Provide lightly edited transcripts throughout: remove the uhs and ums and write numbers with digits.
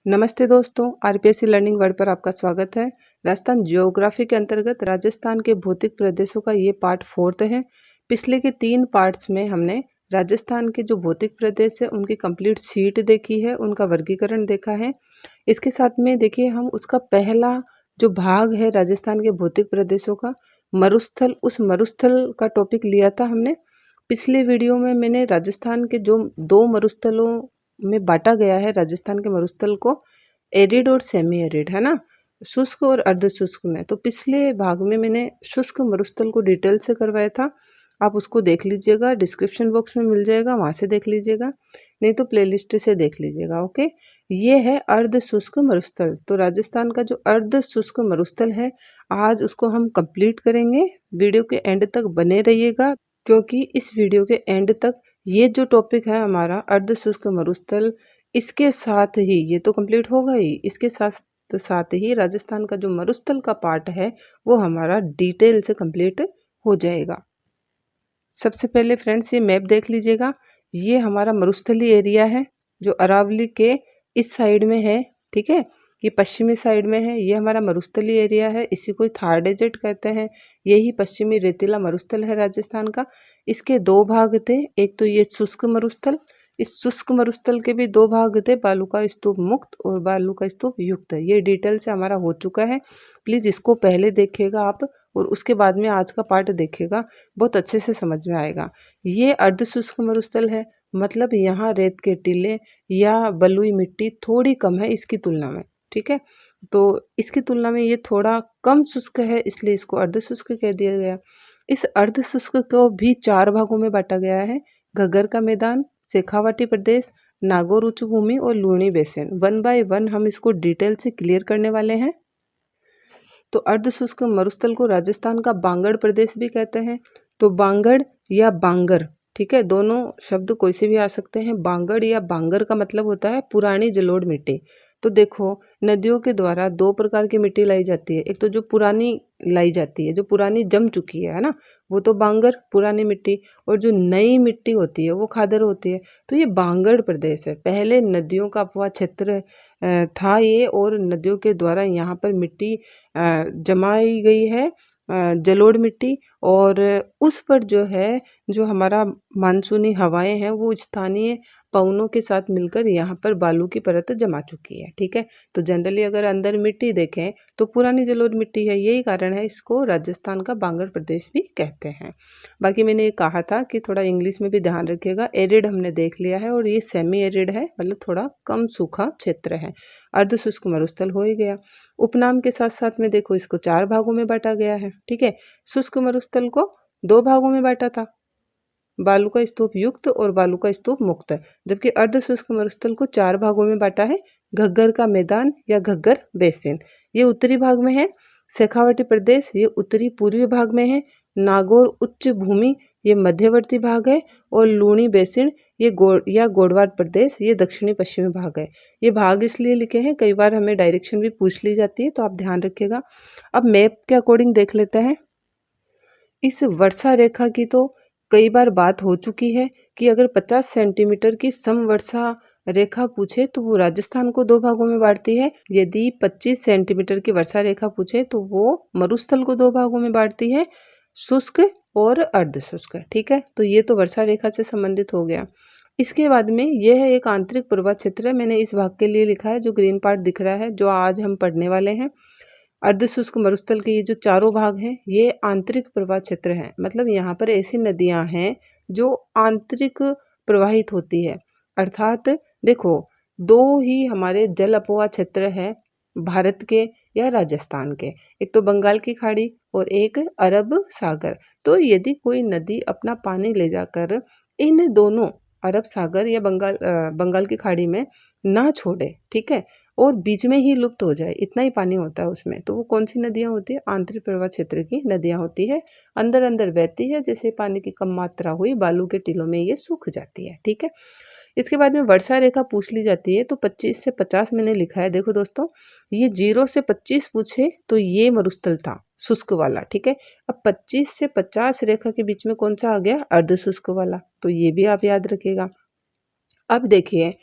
नमस्ते दोस्तों, RPSC learning world पर आपका स्वागत है। राजस्थान ज्योग्राफी के अंतर्गत राजस्थान के भौतिक प्रदेशों का ये पार्ट 4 है। पिछले के 3 पार्ट्स में हमने राजस्थान के जो भौतिक प्रदेश है उनकी कंप्लीट शीट देखी है, उनका वर्गीकरण देखा है। इसके साथ में देखिए हम उसका पहला जो भाग है राजस्थान के भौतिक प्रदेशों का मरुस्थल, उस मरुस्थल का टॉपिक लिया था हमने। पिछले वीडियो में मैंने राजस्थान के जो 2 मरुस्थलों में बांटा गया है राजस्थान के मरुस्थल को, एरिड और सेमी एरिड, है ना, शुष्क और अर्ध शुष्क में। तो पिछले भाग में मैंने शुष्क मरुस्थल को डिटेल से करवाया था, आप उसको देख लीजिएगा, डिस्क्रिप्शन बॉक्स में मिल जाएगा, वहाँ से देख लीजिएगा, नहीं तो प्लेलिस्ट से देख लीजिएगा। ओके, ये है अर्ध शुष्क मरुस्थल। तो राजस्थान का जो अर्ध शुष्क मरुस्थल है, आज उसको हम कंप्लीट करेंगे। वीडियो के एंड तक बने रहिएगा, क्योंकि इस वीडियो के एंड तक ये जो टॉपिक है हमारा अर्ध शुष्क मरुस्थल, इसके साथ ही ये तो कंप्लीट होगा ही, इसके साथ साथ ही राजस्थान का जो मरुस्थल का पार्ट है वो हमारा डिटेल से कंप्लीट हो जाएगा। सबसे पहले फ्रेंड्स ये मैप देख लीजिएगा, ये हमारा मरुस्थलीय एरिया है जो अरावली के इस साइड में है, ठीक है, ये पश्चिमी साइड में है, ये हमारा मरुस्थलीय एरिया है, इसी को थार डेजर्ट कहते हैं। यही पश्चिमी रेतीला मरुस्थल है राजस्थान का। इसके 2 भाग थे, एक तो ये शुष्क मरुस्थल, इस शुष्क मरुस्थल के भी 2 भाग थे, बालू का स्तूप मुक्त और बालू का स्तूप युक्त। ये डिटेल से हमारा हो चुका है, प्लीज़ इसको पहले देखिएगा आप और उसके बाद में आज का पार्ट देखिएगा, बहुत अच्छे से समझ में आएगा। ये अर्ध शुष्क मरुस्थल है, मतलब यहाँ रेत के टीले या बलुई मिट्टी थोड़ी कम है इसकी तुलना में, ठीक है। तो इसकी तुलना में ये थोड़ा कम शुष्क है, इसलिए इसको अर्ध शुष्क कह दिया गया। इस अर्ध शुष्क को भी 4 भागों में बांटा गया है, घग्गर का मैदान, शेखावाटी प्रदेश, नागौर उच्च भूमि और लूणी बेसिन। 1 बाय 1 हम इसको डिटेल से क्लियर करने वाले हैं। तो अर्ध शुष्क मरुस्थल को राजस्थान का बांगड़ प्रदेश भी कहते हैं। तो बांगड़ या बांगर, ठीक है, दोनों शब्द कोई से भी आ सकते हैं। बांगड़ या बांगर का मतलब होता है पुरानी जलोढ़ मिट्टी। तो देखो, नदियों के द्वारा 2 प्रकार की मिट्टी लाई जाती है, एक तो जो पुरानी लाई जाती है, जो पुरानी जम चुकी है ना, वो तो बांगर पुरानी मिट्टी, और जो नई मिट्टी होती है वो खादर होती है। तो ये बांगड़ प्रदेश है, पहले नदियों का अपवा क्षेत्र था ये, और नदियों के द्वारा यहाँ पर मिट्टी जमाई गई है, जलोढ़ मिट्टी, और उस पर जो है, जो हमारा मानसूनी हवाएं हैं वो स्थानीय पवनों के साथ मिलकर यहाँ पर बालू की परत जमा चुकी है, ठीक है। तो जनरली अगर अंदर मिट्टी देखें तो पुरानी जलोढ़ मिट्टी है, यही कारण है इसको राजस्थान का बांगर प्रदेश भी कहते हैं। बाकी मैंने ये कहा था कि थोड़ा इंग्लिश में भी ध्यान रखिएगा, एरिड हमने देख लिया है और ये सेमी एरिड है, मतलब थोड़ा कम सूखा क्षेत्र है। अर्ध शुष्क मरुस्थल हो ही गया। उपनाम के साथ साथ में देखो इसको 4 भागों में बांटा गया है, ठीक है। शुष्क मरुस्थल को 2 भागों में बांटा था, बालू का स्तूप युक्त और बालू का स्तूप मुक्त, जबकि अर्ध शुष्क मरुस्थल को 4 भागों में बांटा है, घग्गर का मैदान या घग्गर बेसिन, ये उत्तरी भाग में है। शेखावाटी प्रदेश ये उत्तरी पूर्वी भाग में है। नागौर उच्च भूमि ये मध्यवर्ती भाग है, और लूणी बेसिन ये गोडवार प्रदेश ये दक्षिणी पश्चिमी भाग है। ये भाग इसलिए लिखे हैं, कई बार हमें डायरेक्शन भी पूछ ली जाती है, तो आप ध्यान रखिएगा। अब मैप के अकॉर्डिंग देख लेते हैं। इस वर्षा रेखा की तो कई बार बात हो चुकी है कि अगर 50 सेंटीमीटर की समवर्षा रेखा पूछे तो वो राजस्थान को 2 भागों में बांटती है। यदि 25 सेंटीमीटर की वर्षा रेखा पूछे तो वो मरुस्थल को 2 भागों में बांटती है, शुष्क और अर्ध शुष्क, ठीक है। तो ये तो वर्षा रेखा से संबंधित हो गया। इसके बाद में यह है एक आंतरिक प्रवाह क्षेत्र है, मैंने इस भाग के लिए लिखा है, जो ग्रीन पार्ट दिख रहा है, जो आज हम पढ़ने वाले हैं। अर्ध शुष्क मरुस्थल के ये जो चारों भाग हैं ये आंतरिक प्रवाह क्षेत्र हैं, मतलब यहाँ पर ऐसी नदियाँ हैं जो आंतरिक प्रवाहित होती है। अर्थात देखो, 2 ही हमारे जल अपवाह क्षेत्र है भारत के या राजस्थान के, एक तो बंगाल की खाड़ी और एक अरब सागर। तो यदि कोई नदी अपना पानी ले जाकर इन दोनों अरब सागर या बंगाल की खाड़ी में ना छोड़े, ठीक है, और बीच में ही लुप्त हो जाए, इतना ही पानी होता है उसमें, तो वो कौन सी नदियाँ होती है? आंतरिक प्रवाह क्षेत्र की नदियाँ होती है, अंदर अंदर बहती है, जैसे पानी की कम मात्रा हुई बालू के टीलों में ये सूख जाती है, ठीक है। इसके बाद में वर्षा रेखा पूछ ली जाती है, तो 25 से 50 मैंने लिखा है, देखो दोस्तों, ये 0 से 25 पूछे तो ये मरुस्थल था शुष्क वाला, ठीक है। अब 25 से 50 रेखा के बीच में कौन सा आ गया? अर्ध शुष्क वाला, तो ये भी आप याद रखिएगा। अब देखिए,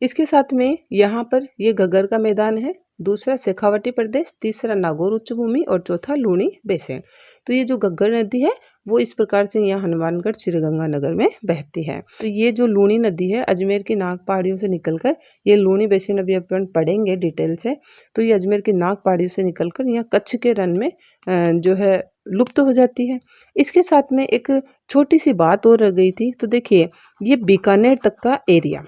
इसके साथ में यहाँ पर ये घग्गर का मैदान है, दूसरा शेखावटी प्रदेश, तीसरा नागौर उच्च भूमि और चौथा लूणी बेसिन। तो ये जो घग्गर नदी है वो इस प्रकार से यहाँ हनुमानगढ़ श्रीगंगानगर में बहती है। तो ये जो लूणी नदी है अजमेर की नाग पहाड़ियों से निकलकर, ये लूणी बेसिन अभी अपन पढ़ेंगे डिटेल से, तो ये अजमेर की नाग पहाड़ियों से निकलकर यहाँ कच्छ के रण में जो है लुप्त हो जाती है। इसके साथ में एक छोटी सी बात और रह गई थी। तो देखिए ये बीकानेर तक का एरिया,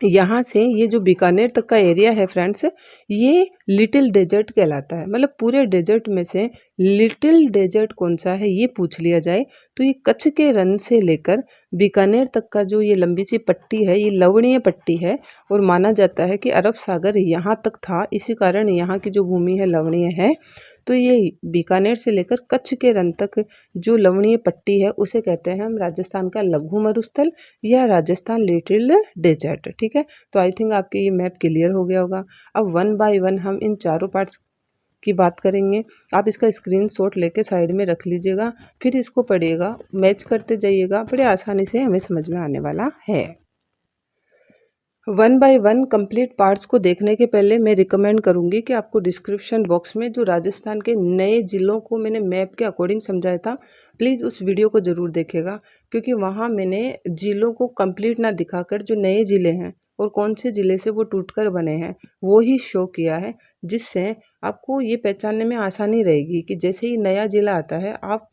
यहाँ से ये जो बीकानेर तक का एरिया है फ्रेंड्स, ये लिटिल डेजर्ट कहलाता है। मतलब पूरे डेजर्ट में से लिटिल डेजर्ट कौन सा है ये पूछ लिया जाए तो ये कच्छ के रण से लेकर बीकानेर तक का जो ये लंबी सी पट्टी है ये लवणीय पट्टी है, और माना जाता है कि अरब सागर यहाँ तक था, इसी कारण यहाँ की जो भूमि है लवणीय है। तो ये बीकानेर से लेकर कच्छ के रण तक जो लवणीय पट्टी है उसे कहते हैं हम राजस्थान का लघु मरुस्थल या राजस्थान लिटिल डेजर्ट। ठीक है, तो आई थिंक आपके ये मैप क्लियर हो गया होगा। अब वन बाय वन हम इन चारों पार्ट्स की बात करेंगे। आप इसका स्क्रीनशॉट लेके साइड में रख लीजिएगा, फिर इसको पढ़िएगा, मैच करते जाइएगा, बड़े आसानी से हमें समझ में आने वाला है। One by one complete parts को देखने के पहले मैं रिकमेंड करूंगी कि आपको डिस्क्रिप्शन बॉक्स में जो राजस्थान के नए ज़िलों को मैंने मैप के अकॉर्डिंग समझाया था, प्लीज़ उस वीडियो को ज़रूर देखिएगा, क्योंकि वहाँ मैंने ज़िलों को कंप्लीट ना दिखाकर जो नए ज़िले हैं और कौन से ज़िले से वो टूटकर बने हैं वो ही शो किया है, जिससे आपको ये पहचानने में आसानी रहेगी कि जैसे ही नया ज़िला आता है आप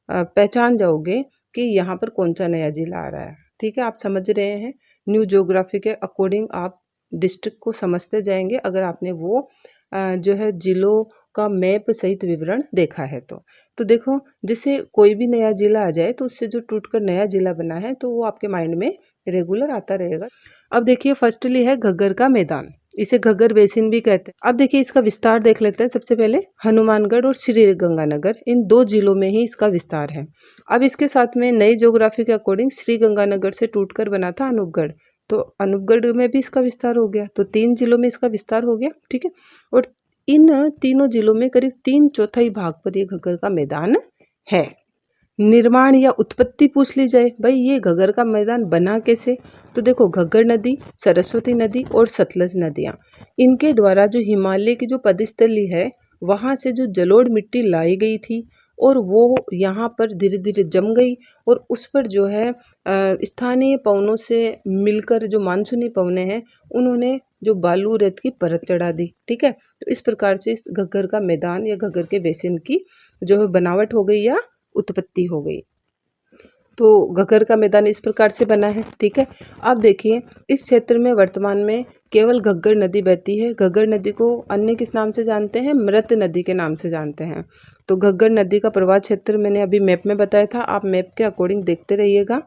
पहचान जाओगे कि यहाँ पर कौन सा नया ज़िला आ रहा है। ठीक है, आप समझ रहे हैं। न्यू ज्योग्राफी के अकॉर्डिंग आप डिस्ट्रिक्ट को समझते जाएंगे अगर आपने वो जो है जिलों का मैप सहित विवरण देखा है। तो देखो, जैसे कोई भी नया जिला आ जाए तो उससे जो टूटकर नया जिला बना है तो वो आपके माइंड में रेगुलर आता रहेगा। अब देखिए फर्स्टली है घग्गर का मैदान, इसे घग्गर बेसिन भी कहते हैं। अब देखिए इसका विस्तार देख लेते हैं। सबसे पहले हनुमानगढ़ और श्री गंगानगर, इन दो जिलों में ही इसका विस्तार है। अब इसके साथ में नई ज्योग्राफी के अकॉर्डिंग श्री गंगानगर से टूटकर बना था अनूपगढ़, तो अनूपगढ़ में भी इसका विस्तार हो गया, तो 3 जिलों में इसका विस्तार हो गया। ठीक है, और इन तीनों जिलों में करीब 3/4 भाग पर ये घग्गर का मैदान है। निर्माण या उत्पत्ति पूछ ली जाए, भाई ये घग्गर का मैदान बना कैसे, तो देखो घग्गर नदी, सरस्वती नदी और सतलज नदियाँ, इनके द्वारा जो हिमालय की जो पदस्थली है वहाँ से जो जलोढ़ मिट्टी लाई गई थी और वो यहाँ पर धीरे धीरे जम गई, और उस पर जो है स्थानीय पवनों से मिलकर जो मानसूनी पवने हैं उन्होंने जो बालू रेत की परत चढ़ा दी। ठीक है, तो इस प्रकार से इस घग्गर का मैदान या घग्गर के बेसिन की जो है बनावट हो गई या उत्पत्ति हो गई। तो घग्गर का मैदान इस प्रकार से बना है। ठीक है, अब देखिए इस क्षेत्र में वर्तमान में केवल घग्गर नदी बहती है। घग्गर नदी को अन्य किस नाम से जानते हैं, मृत नदी के नाम से जानते हैं। तो घग्गर नदी का प्रवाह क्षेत्र मैंने अभी मैप में बताया था, आप मैप के अकॉर्डिंग देखते रहिएगा।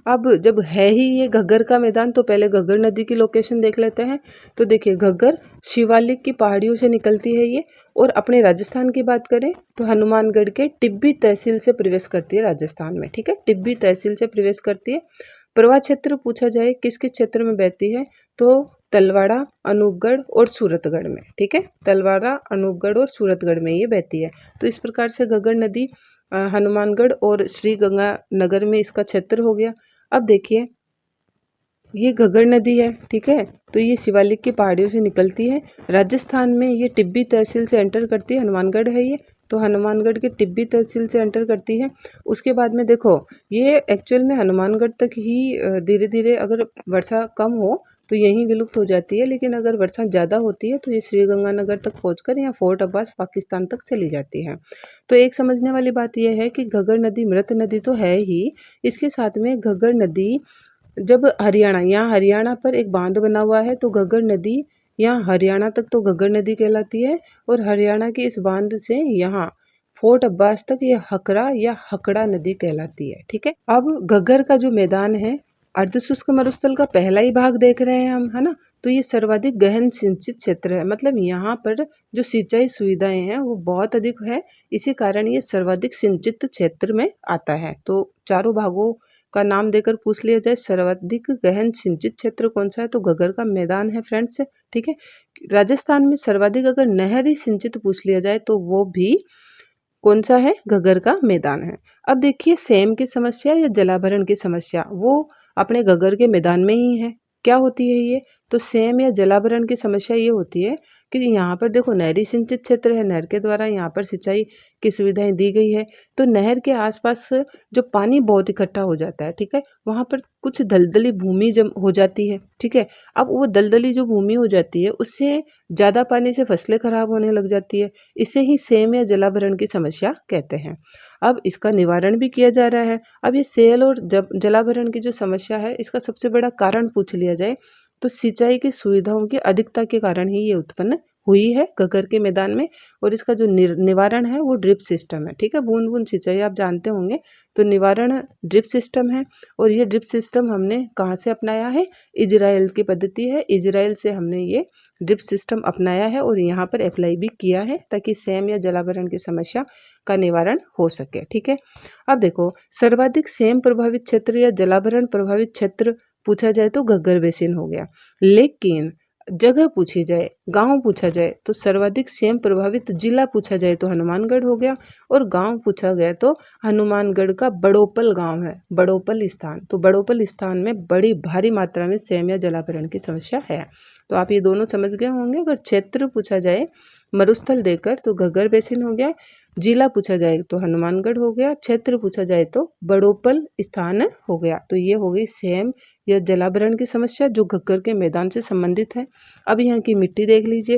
अब जब है ही ये घग्गर का मैदान तो पहले घग्गर नदी की लोकेशन देख लेते हैं। तो देखिए घग्गर शिवालिक की पहाड़ियों से निकलती है ये, और अपने राजस्थान की बात करें तो हनुमानगढ़ के टिब्बी तहसील से प्रवेश करती है राजस्थान में। ठीक है, टिब्बी तहसील से प्रवेश करती है। प्रवाह क्षेत्र पूछा जाए किस किस क्षेत्र में बहती है, तो तलवाड़ा, अनूपगढ़ और सूरतगढ़ में। ठीक है, तलवाड़ा, अनूपगढ़ और सूरतगढ़ में ये बहती है। तो इस प्रकार से घग्गर नदी हनुमानगढ़ और श्री गंगानगर में इसका क्षेत्र हो गया। अब देखिए ये घग्गर नदी है। ठीक है, तो ये शिवालिक की पहाड़ियों से निकलती है, राजस्थान में ये टिब्बी तहसील से एंटर करती है। हनुमानगढ़ है ये, तो हनुमानगढ़ के टिब्बी तहसील से एंटर करती है। उसके बाद में देखो ये एक्चुअल में हनुमानगढ़ तक ही धीरे धीरे अगर वर्षा कम हो तो यहीं विलुप्त हो जाती है, लेकिन अगर वर्षा ज़्यादा होती है तो ये श्री गंगानगर तक पहुंचकर यहाँ फोर्ट अब्बास पाकिस्तान तक चली जाती है। तो एक समझने वाली बात यह है कि घग्गर नदी मृत नदी तो है ही, इसके साथ में घग्गर नदी जब हरियाणा, यहाँ हरियाणा पर एक बांध बना हुआ है तो घग्गर नदी यहाँ हरियाणा तक तो घग्गर नदी कहलाती है, और हरियाणा के इस बांध से यहाँ फोर्ट अब्बास तक ये हकरा या हकड़ा नदी कहलाती है। ठीक है, अब घग्गर का जो मैदान है अर्धशुष्क मरुस्थल का पहला ही भाग देख रहे हैं हम, है ना। तो ये सर्वाधिक गहन सिंचित क्षेत्र है, मतलब यहाँ पर जो सिंचाई सुविधाएं हैं वो बहुत अधिक है, इसी कारण ये सर्वाधिक सिंचित क्षेत्र में आता है। तो चारों भागों का नाम देकर पूछ लिया जाए सर्वाधिक गहन सिंचित क्षेत्र कौन सा है, तो घग्गर का मैदान है फ्रेंड्स। ठीक है, राजस्थान में सर्वाधिक अगर नहरी सिंचित पूछ लिया जाए तो वो भी कौन सा है, घग्गर का मैदान है। अब देखिए सेम की समस्या या जलाभरण की समस्या वो अपने घग्गर के मैदान में ही है। क्या होती है ये? तो सेम या जलावरण की समस्या ये होती है कि यहाँ पर देखो नहरी सिंचित क्षेत्र है, नहर के द्वारा यहाँ पर सिंचाई की सुविधाएं दी गई है। तो नहर के आसपास जो पानी बहुत इकट्ठा हो जाता है, ठीक है, वहाँ पर कुछ दलदली भूमि जम हो जाती है, ठीक है। अब वो दलदली जो भूमि हो जाती है उससे ज़्यादा पानी से फसलें खराब होने लग जाती है। इसे ही सेम या जलावरण की समस्या कहते हैं। अब इसका निवारण भी किया जा रहा है। अब ये सेल और जलावरण की जो समस्या है, इसका सबसे बड़ा कारण पूछ लिया जाए तो सिंचाई की सुविधाओं की अधिकता के कारण ही ये उत्पन्न हुई है घग्गर के मैदान में। और इसका जो निवारण है वो ड्रिप सिस्टम है, ठीक है। बूंद बूंद सिंचाई आप जानते होंगे, तो निवारण ड्रिप सिस्टम है। और ये ड्रिप सिस्टम हमने कहाँ से अपनाया है? इजराइल की पद्धति है, इजराइल से हमने ये ड्रिप सिस्टम अपनाया है और यहाँ पर अप्लाई भी किया है ताकि सेम या जलावरण की समस्या का निवारण हो सके, ठीक है। अब देखो, सर्वाधिक सेम प्रभावित क्षेत्र या जलावरण प्रभावित क्षेत्र पूछा जाए तो घग्गर बेसिन हो गया। लेकिन जगह पूछी जाए, गांव पूछा जाए तो सर्वाधिक सेम प्रभावित जिला पूछा जाए तो हनुमानगढ़ हो गया। और गांव पूछा गया तो हनुमानगढ़ का बड़ोपल गांव है, बड़ोपल स्थान। तो बड़ोपल स्थान में बड़ी भारी मात्रा में सेम या जलावरण की समस्या है। तो आप ये दोनों समझ गए होंगे। अगर क्षेत्र पूछा जाए मरुस्थल देकर तो घग्गर बेसिन हो गया, जिला पूछा जाए तो हनुमानगढ़ हो गया, क्षेत्र पूछा जाए तो बड़ोपल स्थान हो गया। तो ये हो गई सेम या जलावरण की समस्या जो घग्गर के मैदान से संबंधित है। अब यहाँ की मिट्टी देख लीजिए।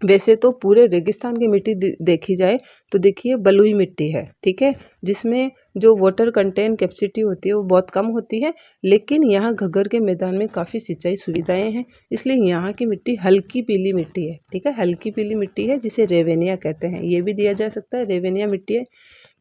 वैसे तो पूरे रेगिस्तान की मिट्टी देखी जाए तो देखिए बलुई मिट्टी है, ठीक है, जिसमें जो वाटर कंटेन कैपेसिटी होती है वो बहुत कम होती है। लेकिन यहाँ घग्गर के मैदान में काफ़ी सिंचाई सुविधाएं हैं, इसलिए यहाँ की मिट्टी हल्की पीली मिट्टी है, ठीक है, हल्की पीली मिट्टी है जिसे रेवेनिया कहते हैं। ये भी दिया जा सकता है, रेवेनिया मिट्टी है।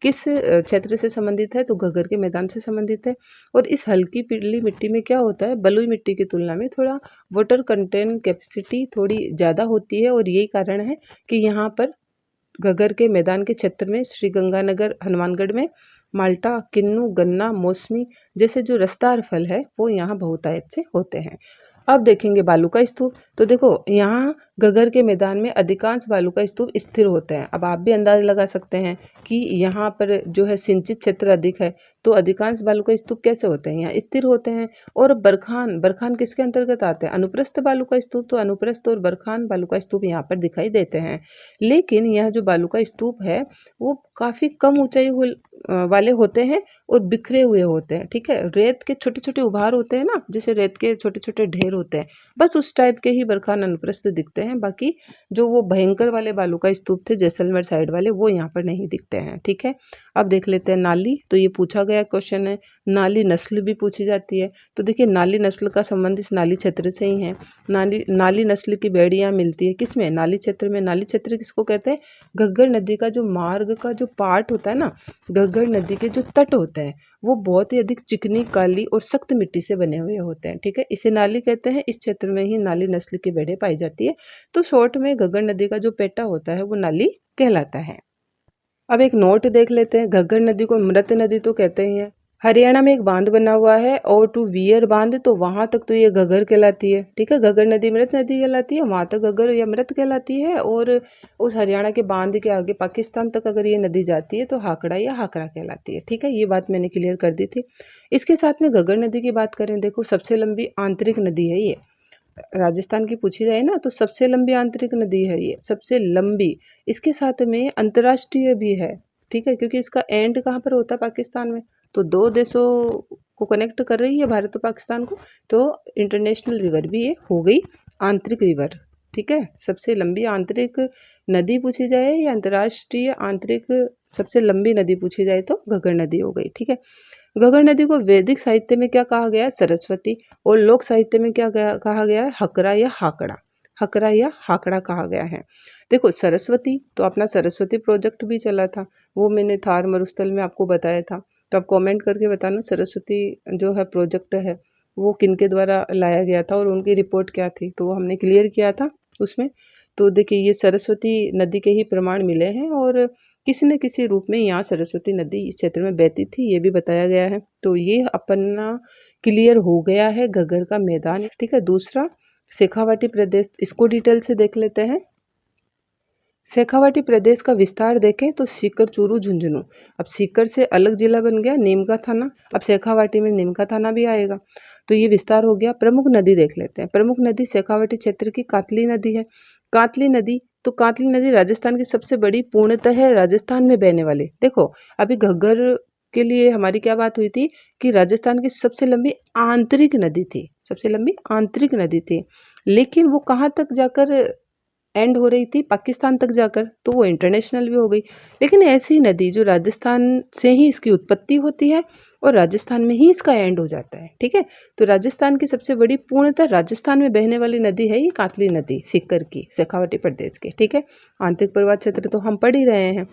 किस क्षेत्र से संबंधित है? तो घग्गर के मैदान से संबंधित है। और इस हल्की पीली मिट्टी में क्या होता है? बलुई मिट्टी की तुलना में थोड़ा वाटर कंटेन कैपेसिटी थोड़ी ज़्यादा होती है। और यही कारण है कि यहाँ पर घग्गर के मैदान के क्षेत्र में श्रीगंगानगर हनुमानगढ़ में माल्टा, किन्नू, गन्ना, मौसमी जैसे जो रसदार फल है वो यहाँ बहुतायत से होते हैं। अब देखेंगे बालू का स्तूप। तो देखो यहाँ घग्गर के मैदान में अधिकांश बालू का स्तूप स्थिर होते हैं। अब आप भी अंदाजा लगा सकते हैं कि यहाँ पर जो है सिंचित क्षेत्र अधिक है तो अधिकांश बालू का स्तूप कैसे होते हैं? यहाँ स्थिर होते हैं। और बरखान, बरखान किसके अंतर्गत आते हैं? अनुप्रस्थ बालू का स्तूप। तो अनुप्रस्थ और बरखान बालू का स्तूप यहाँ पर दिखाई देते हैं। लेकिन यह जो बालू का स्तूप है वो काफ़ी कम ऊंचाई वाले होते हैं और बिखरे हुए होते हैं, ठीक है। रेत के छोटे छोटे उभार होते हैं ना, जैसे रेत के छोटे छोटे ढेर होते हैं, बस उस टाइप के ही बरखान अनुप्रस्थ दिखते हैं। बाकी जो वो भयंकर वाले बालू का स्तूप थे जैसलमेर साइड वाले वो यहाँ पर नहीं दिखते हैं, ठीक है। अब देख लेते हैं नाली। तो ये पूछा गया क्वेश्चन है, नाली नस्ल भी पूछी जाती है। तो देखिए नाली नस्ल का संबंध इस नाली क्षेत्र से ही है। नाली नस्ल की भेड़ियाँ मिलती है किसमें? नाली क्षेत्र में। नाली क्षेत्र किसको कहते हैं? घग्गर नदी का जो मार्ग का जो पार्ट होता है ना, घग्गर नदी के जो तट होते हैं वो बहुत ही अधिक चिकनी, काली और सख्त मिट्टी से बने हुए होते हैं, ठीक है, इसे नाली कहते हैं। इस क्षेत्र में ही नाली नस्ल की भेड़ें पाई जाती है। तो शॉर्ट में घग्गर नदी का जो पेटा होता है वो नाली कहलाता है। अब एक नोट देख लेते हैं। घग्गर नदी को मृत नदी तो कहते ही हैं। हरियाणा में एक बांध बना हुआ है और टू वियर बांध, तो वहां तक तो ये घग्गर कहलाती है, ठीक है। घग्गर नदी मृत नदी कहलाती है, वहां तक घग्गर या मृत कहलाती है। और उस हरियाणा के बांध के आगे पाकिस्तान तक अगर ये नदी जाती है तो हाकड़ा या हाकरा कहलाती है, ठीक है। ये बात मैंने क्लियर कर दी थी। इसके साथ में घग्गर नदी की बात करें, देखो सबसे लंबी आंतरिक नदी है ये। राजस्थान की पूछी जाए ना तो सबसे लंबी आंतरिक नदी है ये, सबसे लंबी। इसके साथ में अंतर्राष्ट्रीय भी है, ठीक है, क्योंकि इसका एंड कहाँ पर होता है? पाकिस्तान में। तो दो देशों को कनेक्ट कर रही है, भारत और पाकिस्तान को। तो इंटरनेशनल रिवर भी एक हो गई आंतरिक रिवर, ठीक है। सबसे लंबी आंतरिक नदी पूछी जाए या अंतर्राष्ट्रीय आंतरिक सबसे लंबी नदी पूछी जाए तो घग्गर नदी हो गई, ठीक है। घग्गर नदी को वैदिक साहित्य में क्या कहा गया है? सरस्वती। और लोक साहित्य में क्या कहा गया है? हकरा या हाकड़ा। हकरा या हाकड़ा कहा गया है। देखो सरस्वती तो अपना सरस्वती प्रोजेक्ट भी चला था, वो मैंने थार मरुस्थल में आपको बताया था। तो आप कमेंट करके बताना सरस्वती जो है प्रोजेक्ट है वो किनके द्वारा लाया गया था और उनकी रिपोर्ट क्या थी, तो वो हमने क्लियर किया था उसमें। तो देखिए ये सरस्वती नदी के ही प्रमाण मिले हैं और किसी न किसी रूप में यहाँ सरस्वती नदी इस क्षेत्र में बहती थी, ये भी बताया गया है। तो ये अपना क्लियर हो गया है घग्गर का मैदान, ठीक है। दूसरा शेखावाटी प्रदेश, इसको डिटेल से देख लेते हैं। शेखावाटी प्रदेश का विस्तार देखें तो सीकर, चूरू, झुंझुनू। अब सीकर से अलग जिला बन गया नीमका थाना, अब शेखावाटी में नीमका थाना भी आएगा। तो ये विस्तार हो गया। प्रमुख नदी देख लेते हैं। प्रमुख नदी शेखावाटी क्षेत्र की कातली नदी है। कातली नदी, तो कातली नदी राजस्थान की सबसे बड़ी, पूर्णतः है राजस्थान में बहने वाली। देखो अभी घग्गर के लिए हमारी क्या बात हुई थी कि राजस्थान की सबसे लंबी आंतरिक नदी थी, सबसे लंबी आंतरिक नदी थी, लेकिन वो कहाँ तक जाकर एंड हो रही थी, पाकिस्तान तक जाकर, तो वो इंटरनेशनल भी हो गई। लेकिन ऐसी नदी जो राजस्थान से ही इसकी उत्पत्ति होती है और राजस्थान में ही इसका एंड हो जाता है, ठीक है। तो राजस्थान की सबसे बड़ी, पूर्णतः राजस्थान में बहने वाली नदी है ये कातली नदी, सीकर की, शेखावाटी प्रदेश की, ठीक है। आंतरिक प्रवाह क्षेत्र तो हम पढ़ ही रहे हैं।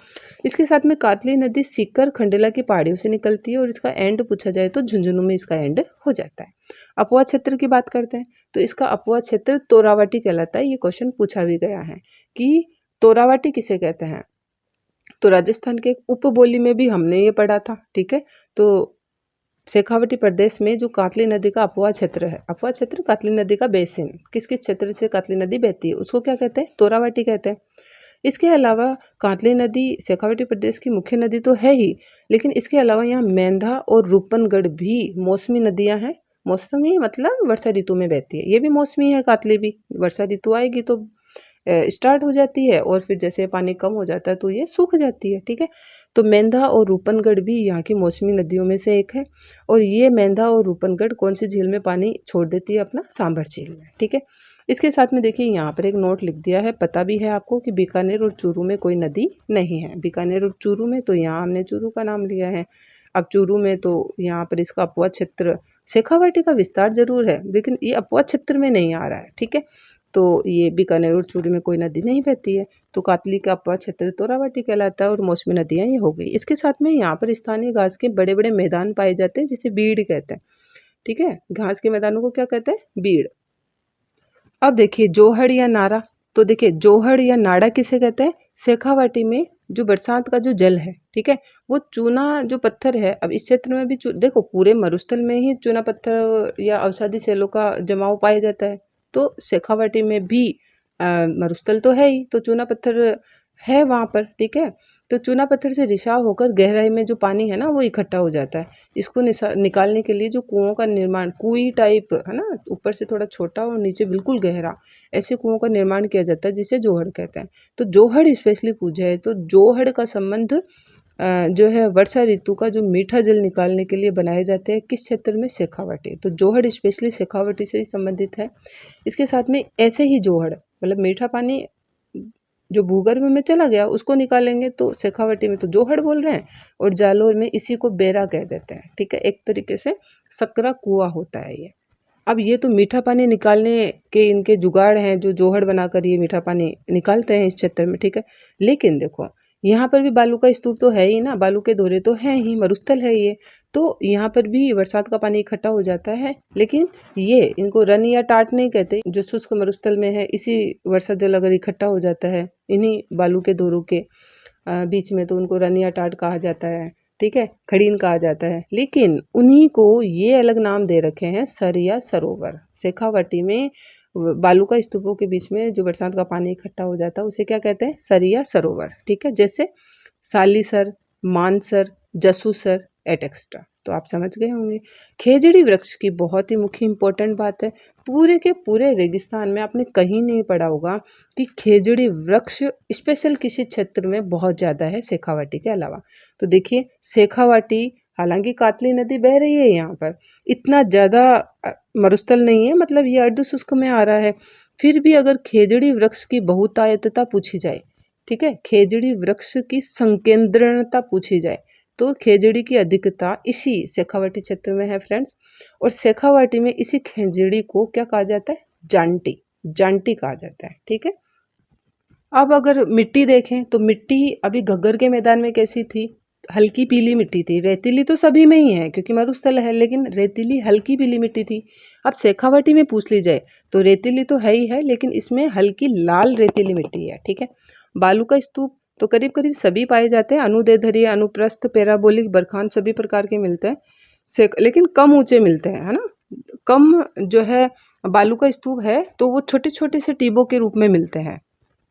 इसके साथ में कातली नदी सीकर खंडेला की पहाड़ियों से निकलती है और इसका एंड पूछा जाए तो झुंझुनू में इसका एंड हो जाता है। अपवा क्षेत्र की बात करते हैं, तो इसका अपवा क्षेत्र तोरावाटी कहलाता है। ये क्वेश्चन पूछा भी गया है कि तोरावाटी किसे कहते हैं, तो राजस्थान के उपबोली में भी हमने ये पढ़ा था, ठीक है। तो शेखावाटी प्रदेश में जो कातली नदी का अपवा क्षेत्र है, अपवा क्षेत्र कातली नदी का बेसिन, किस किस क्षेत्र से कातली नदी बहती है उसको क्या कहते हैं, तोरावाटी कहते हैं। इसके अलावा कातली नदी शेखावाटी प्रदेश की मुख्य नदी तो है ही, लेकिन इसके अलावा यहाँ मेंधा और रूपनगढ़ भी मौसमी नदियाँ हैं। मौसमी मतलब वर्षा ऋतु में बहती है, ये भी मौसमी है कातली भी। वर्षा ऋतु आएगी तो स्टार्ट हो जाती है और फिर जैसे पानी कम हो जाता है तो ये सूख जाती है, ठीक है। तो मेंधा और रूपनगढ़ भी यहाँ की मौसमी नदियों में से एक है। और ये मेंधा और रूपनगढ़ कौन सी झील में पानी छोड़ देती है, अपना सांभर झील में, ठीक है। इसके साथ में देखिए यहाँ पर एक नोट लिख दिया है, पता भी है आपको कि बीकानेर और चूरू में कोई नदी नहीं है। बीकानेर और चूरू में, तो यहाँ हमने चूरू का नाम लिया है। अब चूरू में तो यहाँ पर इसका अपवा क्षेत्र, शेखावाटी का विस्तार जरूर है लेकिन ये अपवा क्षेत्र में नहीं आ रहा है, ठीक है। तो ये बीकानेर और चूरू में कोई नदी नहीं बहती है। तो कातली का अपवा क्षेत्र तोरावाटी कहलाता है और मौसमी नदियाँ ये हो गई। इसके साथ में यहाँ पर स्थानीय घास के बड़े बड़े मैदान पाए जाते हैं जिसे बीड़ कहते हैं, ठीक है। घास के मैदानों को क्या कहते हैं, बीड़। अब देखिए जोहड़ या नारा, तो देखिए जोहड़ या नाड़ा किसे कहते हैं, शेखावाटी में जो बरसात का जो जल है, ठीक है, वो चूना जो पत्थर है। अब इस क्षेत्र में भी देखो पूरे मरुस्थल में ही चूना पत्थर या अवसादी सेलों का जमाव पाया जाता है। तो शेखावाटी में भी मरुस्थल तो है ही, तो चूना पत्थर है वहाँ पर, ठीक है। तो चूना पत्थर से रिसाव होकर गहराई में जो पानी है ना वो इकट्ठा हो जाता है। इसको निकालने के लिए जो कुओं का निर्माण, कुई टाइप है ना, ऊपर से थोड़ा छोटा और नीचे बिल्कुल गहरा, ऐसे कुओं का निर्माण किया जाता है जिसे जोहड़ कहते हैं। तो जोहड़ स्पेशली पूछा है तो जोहड़ का संबंध जो है वर्षा ऋतु का जो मीठा जल निकालने के लिए बनाए जाते हैं, किस क्षेत्र में, शेखावाटी। तो जोहड़ स्पेशली शेखावाटी से ही संबंधित है। इसके साथ में ऐसे ही जोहड़ मतलब मीठा पानी जो भूगर्भ में चला गया उसको निकालेंगे तो शेखावाटी में तो जोहड़ बोल रहे हैं और जालोर में इसी को बेरा कह देते हैं, ठीक है। एक तरीके से सकरा कुआं होता है ये। अब ये तो मीठा पानी निकालने के इनके जुगाड़ हैं, जो जोहड़ बनाकर ये मीठा पानी निकालते हैं इस क्षेत्र में, ठीक है। लेकिन देखो यहाँ पर भी बालू का स्तूप तो है ही ना, बालू के दौरे तो हैं ही, मरुस्थल है ये। तो यहाँ पर भी बरसात का पानी इकट्ठा हो जाता है, लेकिन ये इनको रन या टाट नहीं कहते। जो शुष्क मरुस्थल में है इसी वर्षा जल अगर इकट्ठा हो जाता है इन्हीं बालू के दौरों के बीच में, तो उनको रन या टाट कहा जाता है, ठीक है, खड़ीन कहा जाता है। लेकिन उन्हीं को ये अलग नाम दे रखे हैं, सर या सरोवर। शेखावाटी में बालू का स्तूपों के बीच में जो बरसात का पानी इकट्ठा हो जाता है उसे क्या कहते हैं, सर या सरोवर, ठीक है। जैसे सालीसर, मानसर, जसूसर एटेक्स्ट्रा। तो आप समझ गए होंगे। खेजड़ी वृक्ष की बहुत ही मुख्य इंपॉर्टेंट बात है, पूरे के पूरे रेगिस्तान में आपने कहीं नहीं पढ़ा होगा कि खेजड़ी वृक्ष स्पेशल किसी क्षेत्र में बहुत ज़्यादा है शेखावाटी के अलावा। तो देखिए शेखावाटी, हालांकि कातली नदी बह रही है यहाँ पर, इतना ज़्यादा मरुस्थल नहीं है, मतलब ये अर्ध शुष्क में आ रहा है। फिर भी अगर खेजड़ी वृक्ष की बहुतायतता पूछी जाए, ठीक है, खेजड़ी वृक्ष की संकेंद्रणता पूछी जाए, तो खेजड़ी की अधिकता इसी शेखावाटी क्षेत्र में है फ्रेंड्स। और शेखावाटी में इसी खेजड़ी को क्या कहा जाता है, जांटी, जांटी कहा जाता है, ठीक है। अब अगर मिट्टी देखें तो मिट्टी अभी घग्गर के मैदान में कैसी थी, हल्की पीली मिट्टी थी। रेतीली तो सभी में ही है क्योंकि मरुस्थल है, लेकिन रेतीली हल्की पीली मिट्टी थी। अब शेखावाटी में पूछ ली जाए तो रेतीली तो है ही है, लेकिन इसमें हल्की लाल रेतीली मिट्टी है, ठीक है। बालू का स्तूप तो करीब करीब सभी पाए जाते हैं, अनुदैर्ध्य, अनुप्रस्थ, पैराबोलिक, बरखान सभी प्रकार के मिलते हैं, लेकिन कम ऊंचे मिलते हैं, है ना। कम जो है बालू का स्तूप है तो वो छोटे छोटे से टीबों के रूप में मिलते हैं।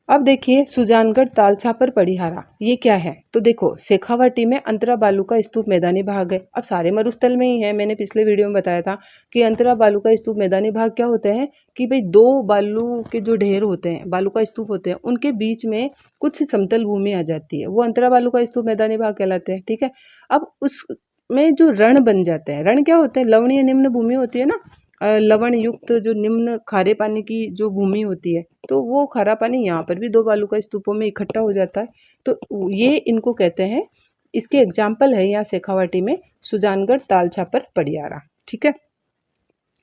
अब देखिए सुजानगढ़ तालछापर पड़िहारा ये क्या है। तो देखो शेखावाटी में अंतरा बालू का स्तूप मैदानी भाग है। अब सारे मरुस्थल में ही है। मैंने पिछले वीडियो में बताया था कि अंतरा बालू का स्तूप मैदानी भाग क्या होते हैं कि भाई दो बालू के जो ढेर होते हैं, बालू का स्तूप होते हैं, उनके बीच में कुछ समतल भूमि आ जाती है, वो अंतरा बालू का स्तूप मैदानी भाग कहलाते हैं। ठीक है। अब उसमें जो रण बन जाते हैं, रण क्या होते हैं, लवणीय निम्न भूमि होती है ना, लवण युक्त जो निम्न खारे पानी की जो भूमि होती है, तो वो खारा पानी यहाँ पर भी दो बालू का स्तूपों में इकट्ठा हो जाता है। तो ये इनको कहते हैं, इसके एग्जाम्पल है यहाँ शेखावाटी में सुजानगढ़ तालछापर पड़ियारा। ठीक है।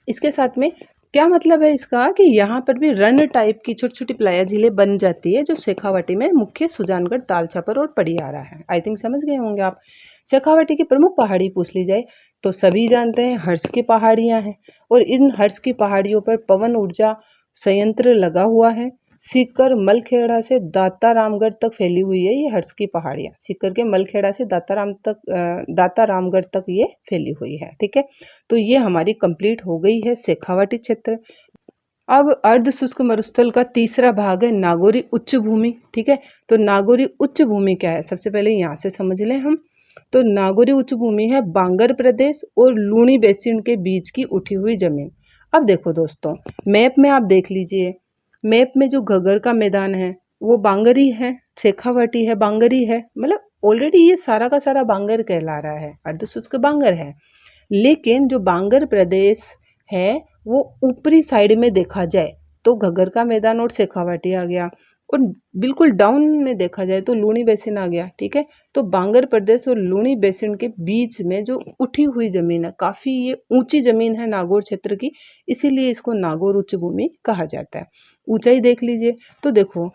इसके साथ में क्या मतलब है इसका कि यहाँ पर भी रन टाइप की छोटी छोटी प्लाया झीलें बन जाती है, जो शेखावाटी में मुख्य सुजानगढ़ तालछापर और पड़ियारा है। आई थिंक समझ गए होंगे आप। शेखावाटी की प्रमुख पहाड़ी पूछ ली जाए तो सभी जानते हैं हर्ष की पहाड़ियाँ हैं, और इन हर्ष की पहाड़ियों पर पवन ऊर्जा संयंत्र लगा हुआ है। सीकर मलखेड़ा से दातारामगढ़ तक फैली हुई है ये हर्ष की पहाड़ियाँ। सीकर के मलखेड़ा से दातारामगढ़ तक ये फैली हुई है। ठीक है। तो ये हमारी कंप्लीट हो गई है शेखावाटी क्षेत्र। अब अर्ध शुष्क मरुस्थल का तीसरा भाग है नागौरी उच्च भूमि। ठीक है। तो नागौरी उच्च भूमि क्या है, सबसे पहले यहाँ से समझ लें हम। तो नागौरी उच्च भूमि है बांगर प्रदेश और लूणी बेसिन के बीच की उठी हुई जमीन। अब देखो दोस्तों, मैप में आप देख लीजिए, मैप में जो घगर का मैदान है वो बांगरी है, शेखावाटी है बांगरी है, मतलब ऑलरेडी ये सारा का सारा बांगर कहला रहा है, अर्धशुष्क बांगर है। लेकिन जो बांगर प्रदेश है वो ऊपरी साइड में देखा जाए तो घगर का मैदान और शेखावाटी आ गया, और बिल्कुल डाउन में देखा जाए तो लूणी बेसिन आ गया। ठीक है। तो बांगर प्रदेश और लूणी बेसिन के बीच में जो उठी हुई जमीन है, काफ़ी ये ऊंची जमीन है नागौर क्षेत्र की, इसीलिए इसको नागौर उच्च भूमि कहा जाता है। ऊंचाई देख लीजिए तो देखो,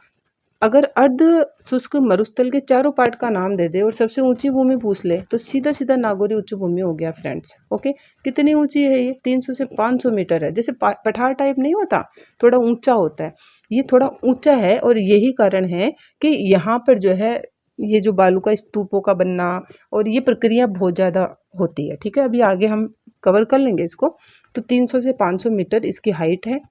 अगर अर्ध शुष्क मरुस्थल के चारों पार्ट का नाम दे दे और सबसे ऊंची भूमि पूछ ले तो सीधा सीधा नागौरी उच्च भूमि हो गया फ्रेंड्स। ओके। कितनी ऊंची है ये, 300 से 500 मीटर है। जैसे पठार टाइप नहीं होता, थोड़ा ऊंचा होता है, ये थोड़ा ऊंचा है। और यही कारण है कि यहाँ पर जो है ये जो बालू का स्तूपों का बनना और ये प्रक्रिया बहुत ज़्यादा होती है। ठीक है। अभी आगे हम कवर कर लेंगे इसको। तो 300 से 500 मीटर इसकी हाइट है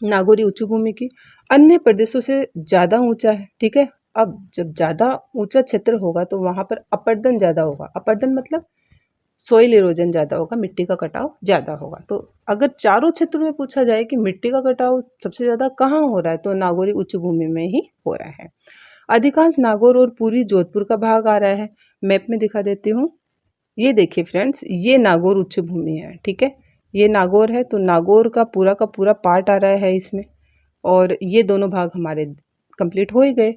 नागौरी उच्च भूमि की, अन्य प्रदेशों से ज़्यादा ऊंचा है। ठीक है। अब जब ज़्यादा ऊंचा क्षेत्र होगा तो वहाँ पर अपरदन ज़्यादा होगा। अपरदन मतलब सोइल इरोजन ज़्यादा होगा, मिट्टी का कटाव ज़्यादा होगा। तो अगर चारों क्षेत्रों में पूछा जाए कि मिट्टी का कटाव सबसे ज़्यादा कहाँ हो रहा है, तो नागौरी उच्च भूमि में ही हो रहा है। अधिकांश नागौर और पूर्वी जोधपुर का भाग आ रहा है। मैप में दिखा देती हूँ। ये देखिए फ्रेंड्स, ये नागौर उच्च भूमि है। ठीक है। ये नागौर है, तो नागौर का पूरा पार्ट आ रहा है इसमें, और ये दोनों भाग हमारे कंप्लीट हो ही गए।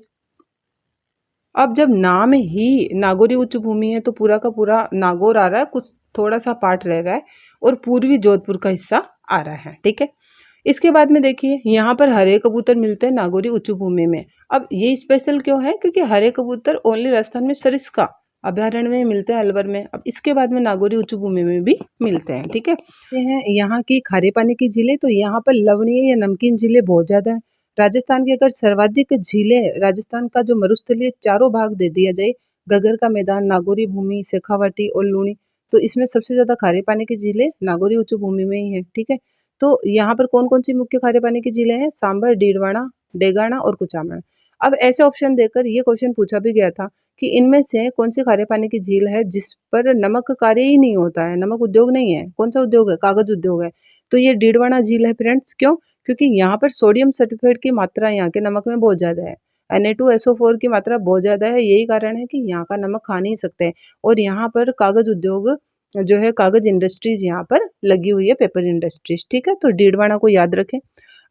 अब जब नाम ही नागौरी उच्च भूमि है तो पूरा का पूरा नागौर आ रहा है, कुछ थोड़ा सा पार्ट रह रहा है और पूर्वी जोधपुर का हिस्सा आ रहा है। ठीक है। इसके बाद में देखिए यहाँ पर हरे कबूतर मिलते हैं नागौरी उच्च भूमि में। अब ये स्पेशल क्यों है, क्योंकि हरे कबूतर ओनली राजस्थान में सरिस्का अभयारण्य में मिलते हैं, अलवर में। अब इसके बाद में नागौरी उच्च भूमि में भी मिलते हैं। ठीक है। ये हैं यहाँ की खारे पानी की झीलें। तो यहाँ पर लवणीय या नमकीन झीलें बहुत ज़्यादा है। राजस्थान की अगर सर्वाधिक झीलें, राजस्थान का जो मरुस्थलीय चारों भाग दे दिया जाए, घगर का मैदान, नागौरी भूमि, शेखावाटी और लूणी, तो इसमें सबसे ज़्यादा खारे पानी की झीलें नागौरी उच्च भूमि में ही है। ठीक है। तो यहाँ पर कौन कौन सी मुख्य खारे पानी की झीलें हैं, सांबर, डीडवाना, डेगाना और कुचामन। अब ऐसे ऑप्शन देकर ये क्वेश्चन पूछा भी गया था कि इनमें से कौन सी खारे पानी की झील है जिस पर नमक कार्य ही नहीं होता है, नमक उद्योग नहीं है। कौन सा उद्योग है, कागज उद्योग है। तो ये डीडवाना झील है फ्रेंड्स। क्यों, क्योंकि यहाँ पर सोडियम सल्फेट की मात्रा यहाँ के नमक में बहुत ज़्यादा है, Na2SO4 की मात्रा बहुत ज़्यादा है। यही कारण है कि यहाँ का नमक खा नहीं सकते। और यहाँ पर कागज उद्योग जो है, कागज इंडस्ट्रीज यहाँ पर लगी हुई है, पेपर इंडस्ट्रीज। ठीक है। तो डीडवाना को याद रखें।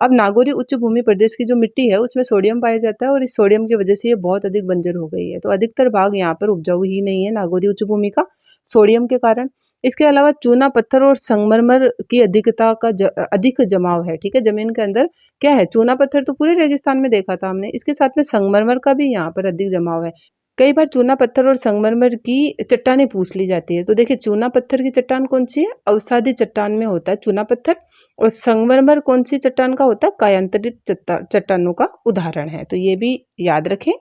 अब नागौरी उच्च भूमि प्रदेश की जो मिट्टी है उसमें सोडियम पाया जाता है, और इस सोडियम की वजह से ये बहुत अधिक बंजर हो गई है। तो अधिकतर भाग यहाँ पर उपजाऊ ही नहीं है नागौरी उच्च भूमि का, सोडियम के कारण। इसके अलावा चूना पत्थर और संगमरमर की अधिकता का अधिक जमाव है। ठीक है। जमीन के अंदर क्या है, चूना पत्थर तो पूरे रेगिस्तान में देखा था हमने, इसके साथ में संगमरमर का भी यहाँ पर अधिक जमाव है। कई बार चूना पत्थर और संगमरमर की चट्टानें पूछ ली जाती है। तो देखिए चूना पत्थर की चट्टान कौन सी है, अवसादी चट्टान में होता है चूना पत्थर, और संगमरमर कौन सी चट्टान का होता है, कायांतरित चट्टानों का उदाहरण है। तो ये भी याद रखें।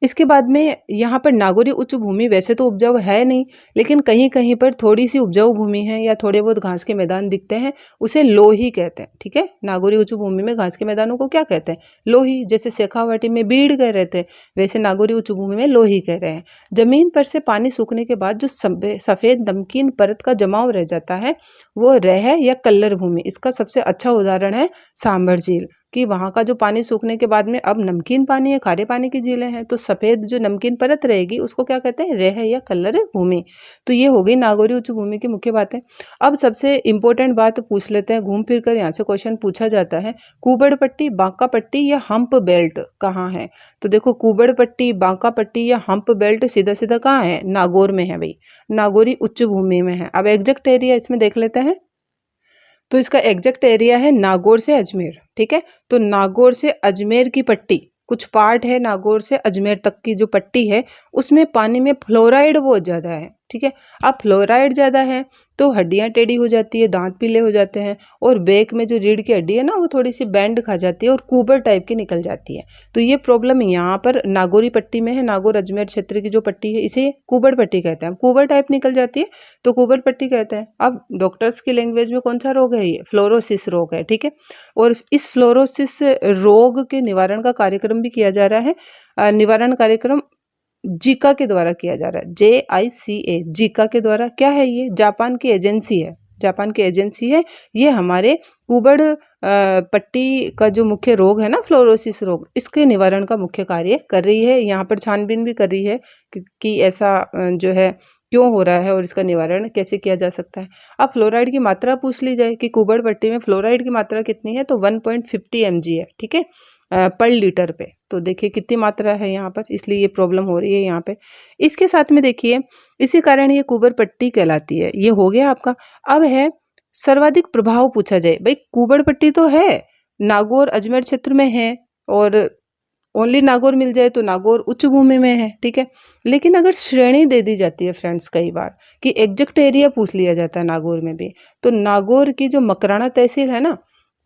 इसके बाद में यहाँ पर नागौरी उच्च भूमि वैसे तो उपजाऊ है नहीं, लेकिन कहीं कहीं पर थोड़ी सी उपजाऊ भूमि है या थोड़े बहुत घास के मैदान दिखते हैं, उसे लोही कहते हैं। ठीक है, नागौरी उच्च भूमि में घास के मैदानों को क्या कहते हैं? लोही। जैसे शेखावाटी में बीड़ कह रहे थे, वैसे नागौरी उच्च भूमि में लोही कह रहे हैं। जमीन पर से पानी सूखने के बाद जो सफेद नमकीन परत का जमाव रह जाता है, वो रेह या कल्लर भूमि। इसका सबसे अच्छा उदाहरण है सांभर झील, कि वहाँ का जो पानी सूखने के बाद में अब नमकीन पानी है, खारे पानी की झीलें हैं, तो सफ़ेद जो नमकीन परत रहेगी उसको क्या कहते हैं? रेह या कल्लर भूमि। तो ये हो गई नागौरी उच्च भूमि की मुख्य बातें। अब सबसे इम्पोर्टेंट बात पूछ लेते हैं, घूम फिर कर यहाँ से क्वेश्चन पूछा जाता है, कुबड़ पट्टी, बांका पट्टी या हम्प बेल्ट कहाँ है? तो देखो, कुबड़ पट्टी, बांका पट्टी या हम्प बेल्ट सीधा सीधा कहाँ है? नागौर में है भाई, नागौरी उच्च भूमि में है। अब एग्जैक्ट एरिया इसमें देख लेते हैं। तो इसका एग्जैक्ट एरिया है नागौर से अजमेर। ठीक है, तो नागौर से अजमेर की पट्टी, कुछ पार्ट है नागौर से अजमेर तक की जो पट्टी है, उसमें पानी में फ्लोराइड बहुत ज़्यादा है। ठीक है, अब फ्लोराइड ज़्यादा है तो हड्डियाँ टेढ़ी हो जाती है, दांत पीले हो जाते हैं, और बैक में जो रीढ़ की हड्डी है ना, वो थोड़ी सी बैंड खा जाती है और कुबर टाइप की निकल जाती है। तो ये प्रॉब्लम यहाँ पर नागौरी पट्टी में है। नागौर अजमेर क्षेत्र की जो पट्टी है, इसे कुबर पट्टी कहते हैं। कुबर टाइप निकल जाती है तो कुबर पट्टी कहते हैं। अब डॉक्टर्स की लैंग्वेज में कौन सा रोग है? ये फ्लोरोसिस रोग है। ठीक है, और इस फ्लोरोसिस रोग के निवारण का कार्यक्रम भी किया जा रहा है। निवारण कार्यक्रम जीका के द्वारा किया जा रहा है, JICA, जीका के द्वारा। क्या है ये? जापान की एजेंसी है, जापान की एजेंसी है। ये हमारे कुबड़ पट्टी का जो मुख्य रोग है ना, फ्लोरोसिस रोग, इसके निवारण का मुख्य कार्य कर रही है। यहाँ पर छानबीन भी कर रही है कि ऐसा जो है क्यों हो रहा है और इसका निवारण कैसे किया जा सकता है। अब फ्लोराइड की मात्रा पूछ ली जाए कि कुबड़ पट्टी में फ्लोराइड की मात्रा कितनी है, तो 1.50 mg है। ठीक है, पर लीटर पे। तो देखिए कितनी मात्रा है यहाँ पर, इसलिए ये प्रॉब्लम हो रही है यहाँ पे। इसके साथ में देखिए, इसी कारण ये कुबर पट्टी कहलाती है। ये हो गया आपका। अब है सर्वाधिक प्रभाव पूछा जाए, भाई कुबर पट्टी तो है, नागौर अजमेर क्षेत्र में है, और ओनली नागौर मिल जाए तो नागौर उच्च भूमि में है। ठीक है, लेकिन अगर श्रेणी दे दी जाती है फ्रेंड्स, कई बार कि एग्जैक्ट एरिया पूछ लिया जाता है नागौर में भी, तो नागौर की जो मकराना तहसील है ना,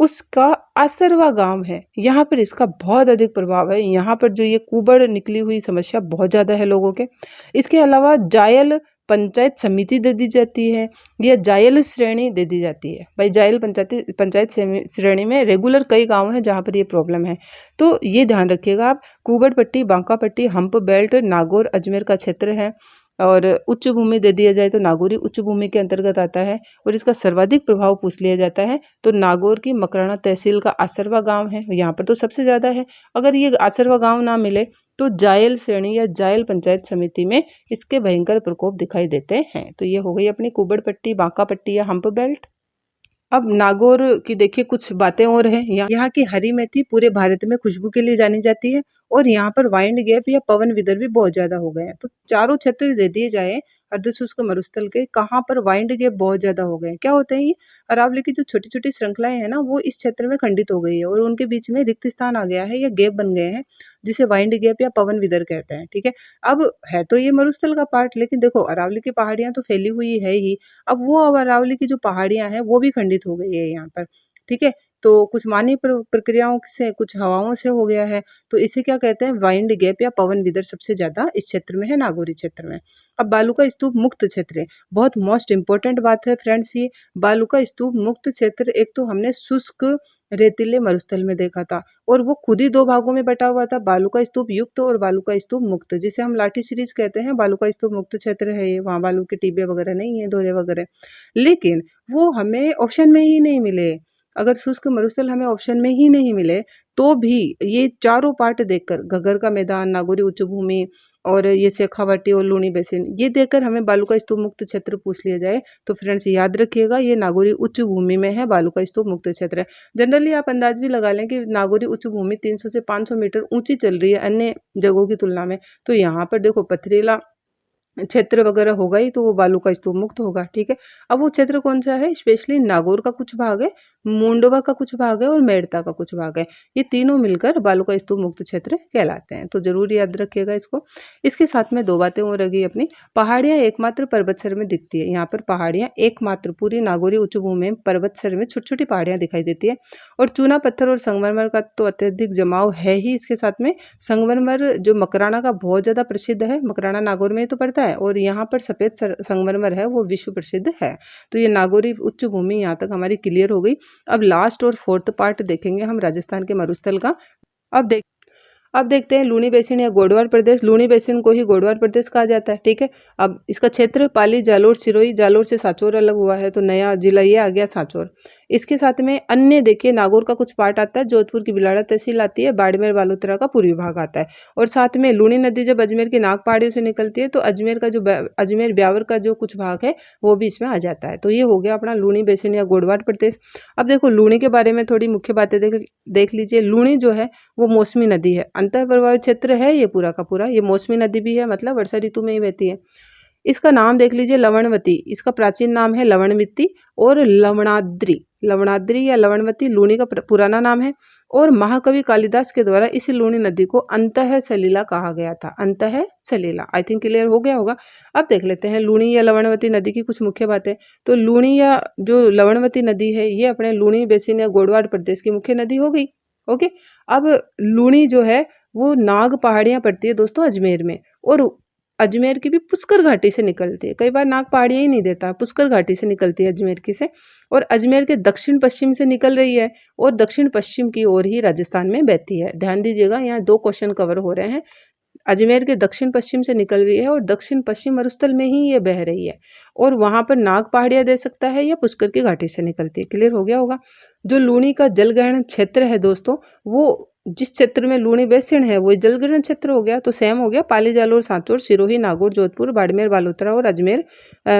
उसका आसरवा गांव है, यहाँ पर इसका बहुत अधिक प्रभाव है। यहाँ पर जो ये कुबड़ निकली हुई समस्या बहुत ज़्यादा है लोगों के। इसके अलावा जायल पंचायत समिति दे दी जाती है, या जायल श्रेणी दे दी जाती है। भाई जायल पंचायत श्रेणी में रेगुलर कई गांव हैं जहाँ पर ये प्रॉब्लम है। तो ये ध्यान रखिएगा आप, कुबड़ पट्टी, बांका पट्टी, हम्प बेल्ट नागौर अजमेर का क्षेत्र है, और उच्च भूमि दे दिया जाए तो नागौरी उच्च भूमि के अंतर्गत आता है, और इसका सर्वाधिक प्रभाव पूछ लिया जाता है तो नागौर की मकराना तहसील का आसरवा गांव है, यहाँ पर तो सबसे ज़्यादा है। अगर ये आसरवा गांव ना मिले तो जायल श्रेणी या जायल पंचायत समिति में इसके भयंकर प्रकोप दिखाई देते हैं। तो ये हो गई अपनी कुबड़ पट्टी, बांका पट्टी या हम्प बेल्ट। अब नागौर की देखिए कुछ बातें और हैं। यहाँ की हरी मेथी पूरे भारत में खुशबू के लिए जानी जाती है, और यहाँ पर वाइंड गैप या पवन विदर भी बहुत ज्यादा हो गए हैं। तो चारों क्षेत्र दे दिए जाए अर्धशुष्क मरुस्थल के, कहाँ पर वाइंड गैप बहुत ज्यादा हो गए हैं। क्या होते हैं ये? अरावली की जो छोटी छोटी श्रृंखलाएं हैं ना, वो इस क्षेत्र में खंडित हो गई है, और उनके बीच में रिक्त स्थान आ गया है या गैप बन गए हैं, जिसे वाइंड गैप या पवन विदर कहते हैं। ठीक है, अब है तो ये मरुस्थल का पार्ट, लेकिन देखो अरावली की पहाड़ियां तो फैली हुई है ही। अब अरावली की जो पहाड़ियां हैं वो भी खंडित हो गई है यहाँ पर। ठीक है, तो कुछ मानवीय प्रक्रियाओं से, कुछ हवाओं से हो गया है। तो इसे क्या कहते हैं? वाइंड गैप या पवन विदर सबसे ज्यादा इस क्षेत्र में है, नागौरी क्षेत्र में। अब बालू का स्तूप मुक्त क्षेत्र है, बहुत मोस्ट इंपॉर्टेंट बात है फ्रेंड्स ये। बालू का स्तूप मुक्त क्षेत्र, एक तो हमने शुष्क रेतीले मरुस्थल में देखा था, और वो खुद ही दो भागों में बटा हुआ था, बालू का स्तूप युक्त और बालू का स्तूप मुक्त, जिसे हम लाठी सीरीज कहते हैं। बालू का स्तूप मुक्त क्षेत्र है ये, वहाँ बालू के टिब्बे वगैरह नहीं है, दोहरे वगैरह, लेकिन वो हमें ऑप्शन में ही नहीं मिले। अगर शुष्क मरुस्थल हमें ऑप्शन में ही नहीं मिले तो भी ये चारों पार्ट देखकर, घग्गर का मैदान, नागौरी उच्च भूमि, और ये शेखावाटी और लूणी बेसिन, ये देखकर हमें बालू का स्तूप मुक्त क्षेत्र पूछ लिया जाए तो फ्रेंड्स याद रखिएगा, ये नागौरी उच्च भूमि में है, बालू का स्तूप मुक्त क्षेत्र है। जनरली आप अंदाज भी लगा लें कि नागौरी उच्च भूमि 300 से 500 मीटर ऊंची चल रही है अन्य जगहों की तुलना में। तो यहाँ पर देखो पथरीला क्षेत्र वगैरह होगा ही, तो वो बालू का स्तूप मुक्त होगा। ठीक है, अब वो क्षेत्र कौन सा है? स्पेशली नागौर का कुछ भाग है मुंडवा का कुछ भाग है और मेड़ता का कुछ भाग है। ये तीनों मिलकर बालू स्तूप मुक्त क्षेत्र कहलाते हैं, तो जरूर याद रखिएगा इसको। इसके साथ में दो बातें और रही अपनी। पहाड़ियां एकमात्र पर्वतसर में दिखती है। यहाँ पर पहाड़ियां एकमात्र पूरी नागौरी उच्च भूमि में पर्वतसर में छोटी छोटी पहाड़ियां दिखाई देती है। और चूना पत्थर और संगमरमर का तो अत्यधिक जमाव है ही। इसके साथ में संगमरमर जो मकराना का बहुत ज्यादा प्रसिद्ध है, मकराना नागौर में ही तो पड़ता है, और यहाँ पर सफेद संगमरमर है वो विश्व प्रसिद्ध है। तो ये नागौरी उच्च भूमि यहाँ तक हमारी क्लियर हो गई। अब लास्ट और फोर्थ पार्ट देखेंगे हम राजस्थान के मरुस्थल का। अब देखते हैं लूनी बेसिन या गोडवार प्रदेश। लूनी बेसिन को ही गोडवार प्रदेश कहा जाता है, ठीक है। अब इसका क्षेत्र पाली, जालोर, सिरोही, जालोर से सांचौर अलग हुआ है, तो नया जिला ये आ गया सांचौर। इसके साथ में अन्य देखिए नागौर का कुछ पार्ट आता है, जोधपुर की बिलाड़ा तहसील आती है, बाड़मेर बालोतरा का पूर्वी भाग आता है। और साथ में लूनी नदी जब अजमेर की नाग पहाड़ियों से निकलती है तो अजमेर ब्यावर का जो कुछ भाग है वो भी इसमें आ जाता है। तो ये हो गया अपना लूनी बेसिन या गोडवार प्रदेश। अब देखो लूनी के बारे में थोड़ी मुख्य बातें देख लीजिए। लूनी जो है वो मौसमी नदी है, अंतर प्रवाह क्षेत्र है ये पूरा का पूरा। ये मौसमी नदी भी है, मतलब वर्षा ऋतु में ही बहती है। इसका नाम देख लीजिए लवणवती। इसका प्राचीन नाम है लवणमित्ती और लवणाद्री या लवणवती लूनी का पुराना नाम है। और महाकवि कालिदास के द्वारा इस लूनी नदी को अंतः सलीला कहा गया था। अंतः सलीला, आई थिंक क्लियर हो गया होगा। अब देख लेते हैं लूनी या लवणवती नदी की कुछ मुख्य बातें। तो लूनी या जो लवणवती नदी है ये अपने लूनी बेसिन या गोडवार प्रदेश की मुख्य नदी हो गई। ओके। अब लूनी जो है वो नाग पहाड़ियां पड़ती है दोस्तों अजमेर में, और अजमेर की भी पुष्कर घाटी से निकलती है। कई बार नाग पहाड़ियां ही नहीं देता, पुष्कर घाटी से निकलती है अजमेर की से, और अजमेर के दक्षिण पश्चिम से निकल रही है और दक्षिण पश्चिम की ओर ही राजस्थान में बहती है। ध्यान दीजिएगा, यहाँ दो क्वेश्चन कवर हो रहे हैं। अजमेर के दक्षिण पश्चिम से निकल रही है और दक्षिण पश्चिम मरुस्थल में ही ये बह रही है, और वहां पर नाग पहाड़ियां दे सकता है या पुष्कर की घाटी से निकलती है। क्लियर हो गया होगा। जो लूनी का जलग्रहण क्षेत्र है दोस्तों, वो जिस क्षेत्र में लूनी बेसिन है वो जलग्रहण क्षेत्र हो गया। तो सेम हो गया पाली, जालोर, सांचौर, सिरोही, नागौर, जोधपुर, बाड़मेर, बालोतरा और अजमेर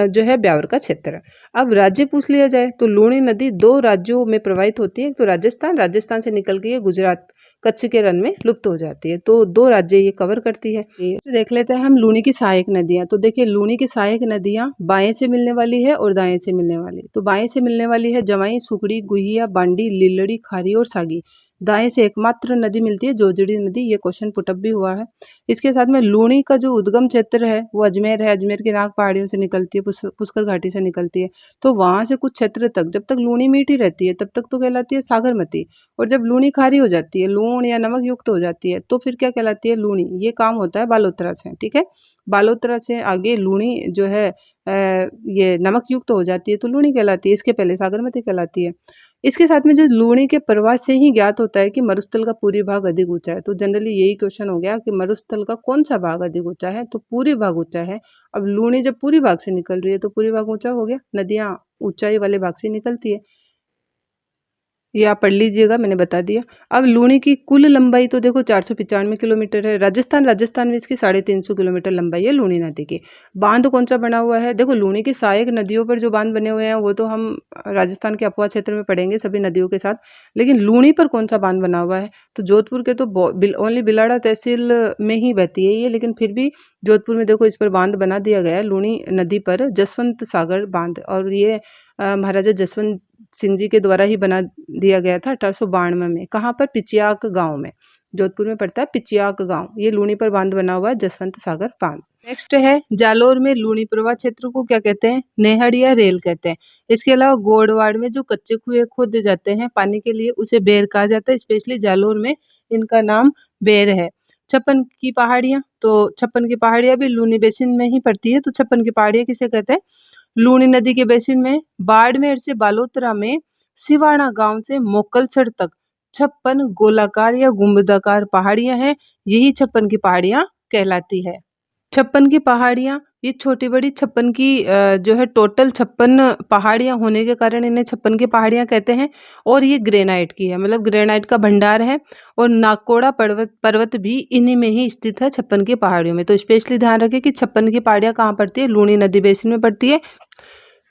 जो है ब्यावर का क्षेत्र। अब राज्य पूछ लिया जाए तो लूनी नदी दो राज्यों में प्रवाहित होती है। तो राजस्थान से निकल के ये गुजरात कच्छ के रण में लुप्त हो जाती है। तो दो राज्य ये कवर करती है। तो देख लेते हैं हम लूनी की सहायक नदियां। तो देखिए लूनी की सहायक नदियां बाएं से मिलने वाली है और दाएं से मिलने वाली। तो बाएं से मिलने वाली है जमाई, सुकड़ी, गुहिया, बांडी, लीलड़ी, खारी और सागी। दाएं से एकमात्र नदी मिलती है जोजड़ी नदी। ये क्वेश्चन पुटअप भी हुआ है। इसके साथ में लूनी का जो उद्गम क्षेत्र है वो अजमेर है। अजमेर की नाग पहाड़ियों से निकलती है, पुष्कर घाटी से निकलती है। तो वहां से कुछ क्षेत्र तक जब तक लूनी मीठी रहती है तब तक तो कहलाती है सागरमती, और जब लूनी खारी हो जाती है, लूण या नमक युक्त हो जाती है, तो फिर क्या कहलाती है लूनी। ये काम होता है बालोतरा से, ठीक है। बालोतरा से आगे लूनी जो है ये नमक युक्त हो जाती है तो लूनी कहलाती है। इसके पहले सागरमती कहलाती है। इसके साथ में जो लूनी के प्रवाह से ही ज्ञात होता है कि मरुस्थल का पूरी भाग अधिक ऊंचा है। तो जनरली यही क्वेश्चन हो गया कि मरुस्थल का कौन सा भाग अधिक ऊंचा है, तो पूरी भाग ऊंचा है। अब लूनी जब पूरी भाग से निकल रही है तो पूरी भाग ऊंचा हो गया। नदियां ऊंचाई वाले भाग से निकलती है, ये आप पढ़ लीजिएगा, मैंने बता दिया। अब लूनी की कुल लंबाई तो देखो 495 किलोमीटर है। राजस्थान में इसकी 350 किलोमीटर लंबाई है लूनी नदी की। बांध कौन सा बना हुआ है, देखो लूनी की सहायक नदियों पर जो बांध बने हुए हैं वो तो हम राजस्थान के अपुआ क्षेत्र में पढ़ेंगे सभी नदियों के साथ, लेकिन लूनी पर कौन सा बांध बना हुआ है तो जोधपुर के तो ओनली बिलाड़ा तहसील में ही बहती है ये, लेकिन फिर भी जोधपुर में देखो इस पर बांध बना दिया गया है लूनी नदी पर, जसवंत सागर बांध। और ये महाराजा जसवंत सिंह जी के द्वारा ही बना दिया गया था 1892 में। कहाँ पर, पिचियाक गांव में, जोधपुर में पड़ता है पिचियाक गांव। ये लूनी पर बांध बना हुआ है, जसवंत सागर बांध। नेक्स्ट है जालोर में लूनी प्रवाह क्षेत्र को क्या कहते हैं, नेहड़ या रेल कहते हैं। इसके अलावा गोडवाड़ में जो कच्चे कुएं खोदे जाते हैं पानी के लिए उसे बेर कहा जाता है। स्पेशली जालोर में इनका नाम बेर है। छप्पन की पहाड़ियां, तो छप्पन की पहाड़ियां भी लूनी बेसिन में ही पड़ती है। तो छप्पन की पहाड़ियां किसे कहते हैं, लूनी नदी के बेसिन में बाड़मेर से बालोतरा में सिवाना गांव से मोकलसर तक 56 गोलाकार या गुंबदाकार पहाड़ियां हैं। यही छप्पन की पहाड़ियां कहलाती है। छप्पन की पहाड़ियां ये छोटी बड़ी छप्पन की जो है टोटल 56 पहाड़ियां होने के कारण इन्हें छप्पन की पहाड़ियां कहते हैं। और ये ग्रेनाइट की है, मतलब ग्रेनाइट का भंडार है। और नाकोड़ा पर्वत भी इन्हीं में ही स्थित है छप्पन की पहाड़ियों में। तो स्पेशली ध्यान रखें कि छप्पन की पहाड़ियां कहाँ पड़ती है, लूनी नदी बेसिन में पड़ती है।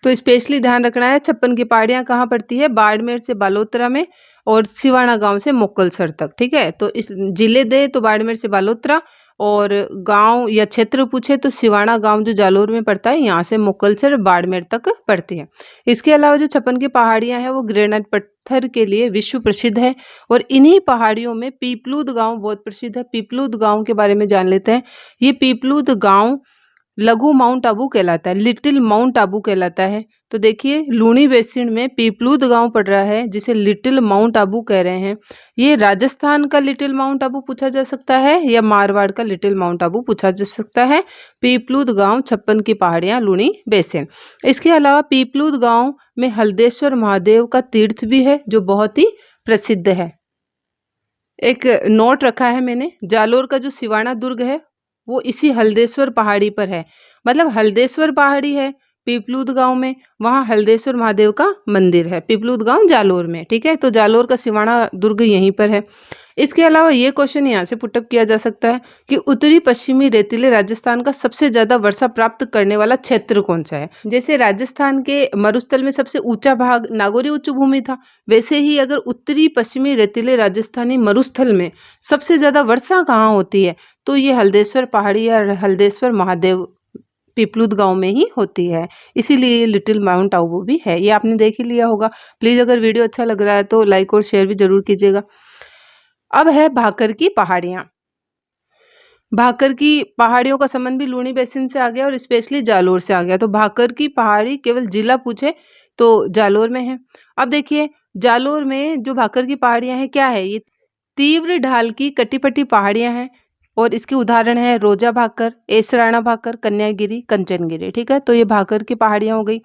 तो स्पेशली ध्यान रखना है छप्पन की पहाड़ियां कहाँ पड़ती है, बाड़मेर से बालोतरा में और सिवाना गांव से मोकलसर तक, ठीक है। तो इस जिले दे तो बाड़मेर से बालोतरा और गांव या क्षेत्र पूछे तो सिवाना गांव जो जालोर में पड़ता है, यहाँ से मुक्कलसर बाड़मेर तक पड़ती है। इसके अलावा जो छप्पन की पहाड़ियां हैं वो ग्रेनाइट पत्थर के लिए विश्व प्रसिद्ध है और इन्हीं पहाड़ियों में पीपलूद गांव बहुत प्रसिद्ध है। पीपलूद गांव के बारे में जान लेते हैं। ये पीपलूद गांव लघु माउंट आबू कहलाता है, लिटिल माउंट आबू कहलाता है। तो देखिए लूणी बेसिन में पीपलूद गांव पड़ रहा है जिसे लिटिल माउंट आबू कह रहे हैं। ये राजस्थान का लिटिल माउंट आबू पूछा जा सकता है या मारवाड़ का लिटिल माउंट आबू पूछा जा सकता है। पीपलूद गांव, छप्पन की पहाड़ियां, लूणी बेसिन। इसके अलावा पीपलूद गांव में हल्देश्वर महादेव का तीर्थ भी है जो बहुत ही प्रसिद्ध है। एक नोट रखा है मैंने, जालोर का जो सिवाना दुर्ग है वो इसी हल्देश्वर पहाड़ी पर है। मतलब हल्देश्वर पहाड़ी है पीपलूद गांव में, वहाँ हल्देश्वर महादेव का मंदिर है। पीपलूद गांव जालोर में, ठीक है। तो जालोर का सिवाना दुर्ग यहीं पर है। इसके अलावा ये क्वेश्चन यहाँ से पुटअप किया जा सकता है कि उत्तरी पश्चिमी रेतीले राजस्थान का सबसे ज्यादा वर्षा प्राप्त करने वाला क्षेत्र कौन सा है। जैसे राजस्थान के मरुस्थल में सबसे ऊंचा भाग नागौरी उच्च भूमि था, वैसे ही अगर उत्तरी पश्चिमी रेतीले राजस्थानी मरुस्थल में सबसे ज्यादा वर्षा कहाँ होती है तो ये हल्देश्वर पहाड़ी या हल्देश्वर महादेव पीपलूद गांव में ही होती है। इसीलिए ये लिटिल माउंट आबू भी है। ये आपने देख ही लिया होगा। प्लीज अगर वीडियो अच्छा लग रहा है तो लाइक और शेयर भी जरूर कीजिएगा। अब है भाकर की पहाड़ियां। भाकर की पहाड़ियों का संबंध भी लूणी बेसिन से आ गया और स्पेशली जालोर से आ गया। तो भाकर की पहाड़ी केवल जिला पूछे तो जालोर में है। अब देखिए जालोर में जो भाकर की पहाड़ियां हैं क्या है, ये तीव्र ढाल की कटी-पटी पहाड़ियां हैं और इसके उदाहरण है रोजा भाकर, एसराणा भाकर, कन्यागिरी, कंचनगिरी, ठीक है। तो ये भाकर की पहाड़ियां हो गई।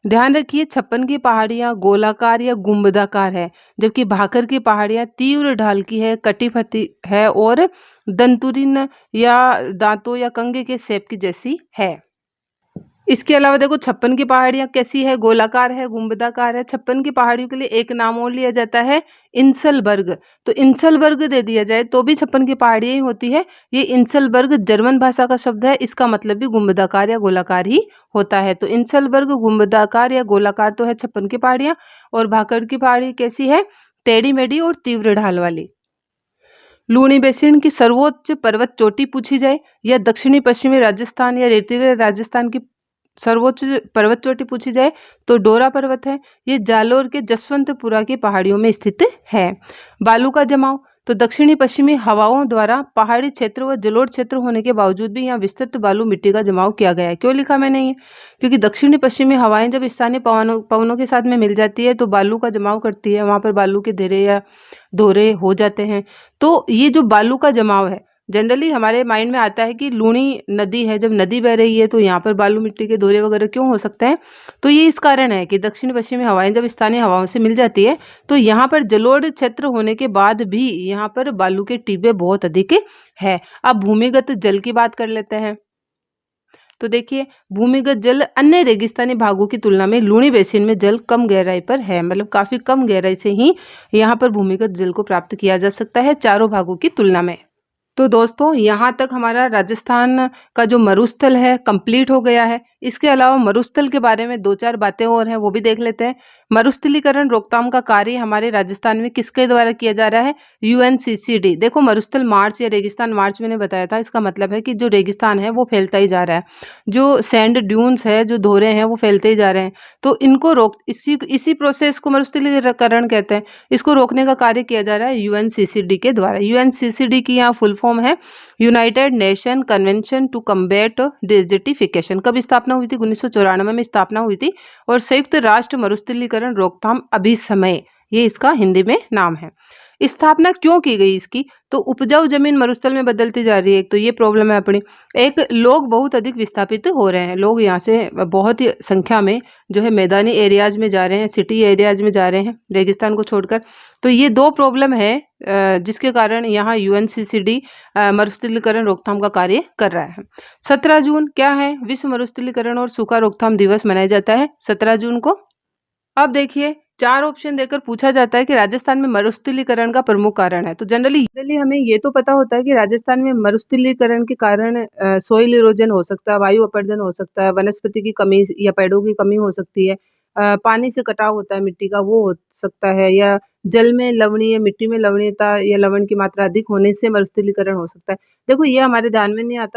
ध्यान रखिए छप्पन की पहाड़ियां गोलाकार या गुंबदाकार है, जबकि भाकर की पहाड़ियां तीव्र ढाल की है, कटी-फटी है और दंतुरिन या दांतों या कंगे के शेप की जैसी है। इसके अलावा देखो छप्पन की पहाड़ियां कैसी है, गोलाकार है, गुंबदाकार है। छप्पन की पहाड़ियों के लिए एक नाम और लिया जाता है इंसलबर्ग। तो इंसलबर्ग दे दिया जाए तो भी छप्पन की पहाड़ियां ही होती है। ये इंसलबर्ग जर्मन भाषा का शब्द है, इसका मतलब भी गुंबदाकार या गोलाकार ही होता है। तो इंसलबर्ग गुंबदाकार या गोलाकार तो है छप्पन की पहाड़ियां। और भाकर की पहाड़ी कैसी है, टेढ़ी मेढ़ी और तीव्र ढाल वाली। लूणी बेसिन की सर्वोच्च पर्वत चोटी पूछी जाए या दक्षिणी पश्चिमी राजस्थान या रेतीले राजस्थान की सर्वोच्च पर्वत चोटी पूछी जाए तो डोरा पर्वत है। ये जालोर के जसवंतपुरा की पहाड़ियों में स्थित है। बालू का जमाव, तो दक्षिणी पश्चिमी हवाओं द्वारा पहाड़ी क्षेत्र व जलोढ़ क्षेत्र होने के बावजूद भी यहाँ विस्तृत बालू मिट्टी का जमाव किया गया है। क्यों लिखा मैंने ये, क्योंकि दक्षिणी पश्चिमी हवाएं जब स्थानीय पवनों के साथ में मिल जाती है तो बालू का जमाव करती है, वहां पर बालू के ढेरे या दोहरे हो जाते हैं। तो ये जो बालू का जमाव है, जनरली हमारे माइंड में आता है कि लूणी नदी है, जब नदी बह रही है तो यहाँ पर बालू मिट्टी के दोहरे वगैरह क्यों हो सकते हैं। तो ये इस कारण है कि दक्षिण पश्चिमी हवाएं जब स्थानीय हवाओं से मिल जाती है तो यहाँ पर जलोढ़ क्षेत्र होने के बाद भी यहाँ पर बालू के टीबे बहुत अधिक है। अब भूमिगत जल की बात कर लेते हैं। तो देखिए भूमिगत जल अन्य रेगिस्तानी भागों की तुलना में लूणी बेसिन में जल कम गहराई पर है, मतलब काफी कम गहराई से ही यहाँ पर भूमिगत जल को प्राप्त किया जा सकता है चारों भागों की तुलना में। तो दोस्तों यहाँ तक हमारा राजस्थान का जो मरुस्थल है कंप्लीट हो गया है। इसके अलावा मरुस्थल के बारे में दो चार बातें और हैं, वो भी देख लेते हैं। मरुस्थलीकरण रोकथाम का कार्य हमारे राजस्थान में किसके द्वारा किया जा रहा है, यूएनसीसीडी। देखो मरुस्थल मार्च या रेगिस्तान मार्च मैंने बताया था, इसका मतलब है कि जो रेगिस्तान है वो फैलता ही जा रहा है, जो सैंड ड्यून्स है, जो धोरे हैं वो फैलते ही जा रहे हैं। तो इनको रोक इसी प्रोसेस को मरुस्थलीकरण कहते हैं। इसको रोकने का कार्य किया जा रहा है यूएनसीसीडी के द्वारा। यूएनसीसीडी की यहाँ फुल फॉर्म है United Nation Convention to Combat Desertification. कब स्थापना हुई थी, 1994 में स्थापना हुई थी। और संयुक्त राष्ट्र मरुस्थलीकरण रोकथाम अभिसमय, ये इसका हिंदी में नाम है। स्थापना क्यों की गई इसकी, तो उपजाऊ जमीन मरुस्थल में बदलती जा रही है, एक तो ये प्रॉब्लम है अपनी। एक लोग बहुत अधिक विस्थापित हो रहे हैं, लोग यहाँ से बहुत ही संख्या में जो है मैदानी एरियाज में जा रहे हैं, सिटी एरियाज में जा रहे हैं रेगिस्तान को छोड़कर। तो ये दो प्रॉब्लम है जिसके कारण यहाँ यूएनसीसीडी मरुस्थलीकरण रोकथाम का कार्य कर रहा है। 17 जून क्या है, विश्व मरुस्थलीकरण और सूखा रोकथाम दिवस मनाया जाता है 17 जून को। अब देखिए चार ऑप्शन देकर पूछा जाता है कि राजस्थान में मरुस्थलीकरण का प्रमुख कारण है। तो जनरली हमें ये तो पता होता है कि राजस्थान में मरुस्थलीकरण के कारण सोइल इरोजन हो सकता है, वायु अपरदन हो सकता है, वनस्पति की कमी या पेड़ों की कमी हो सकती है, पानी से कटाव होता है मिट्टी का वो हो सकता है, या जल में लवणीय, मिट्टी में लवणीयता या लवण की मात्रा अधिक होने से मरुस्थलीकरण हो सकता है। देखो ये हमारे ध्यान में नहीं आता।